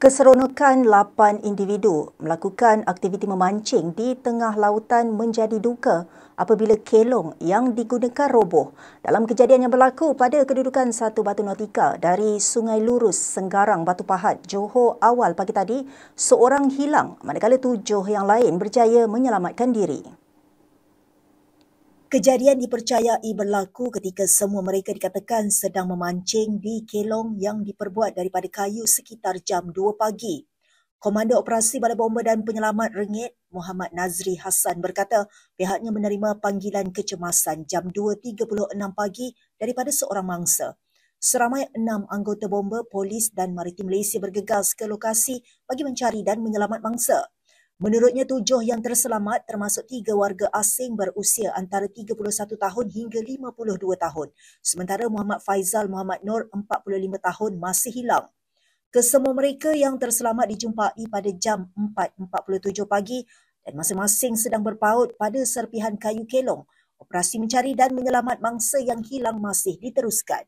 Keseronokan 8 individu melakukan aktiviti memancing di tengah lautan menjadi duka apabila kelong yang digunakan roboh. Dalam kejadian yang berlaku pada kedudukan satu batu nautika dari Sungai Lurus, Senggarang, Batu Pahat, Johor awal pagi tadi, seorang hilang manakala 7 yang lain berjaya menyelamatkan diri. Kejadian dipercayai berlaku ketika semua mereka dikatakan sedang memancing di kelong yang diperbuat daripada kayu sekitar jam 2 pagi. Komando Operasi Balai Bomba dan Penyelamat Rengit, Muhammad Nazri Hassan berkata pihaknya menerima panggilan kecemasan jam 2.36 pagi daripada seorang mangsa. Seramai 6 anggota bomba, polis dan Maritim Malaysia bergegas ke lokasi bagi mencari dan menyelamat mangsa. Menurutnya 7 yang terselamat termasuk 3 warga asing berusia antara 31 tahun hingga 52 tahun. Sementara Muhammad Faizal Muhammad Nur 45 tahun masih hilang. Kesemua mereka yang terselamat dijumpai pada jam 4.47 pagi dan masing-masing sedang berpaut pada serpihan kayu kelong. Operasi mencari dan menyelamat mangsa yang hilang masih diteruskan.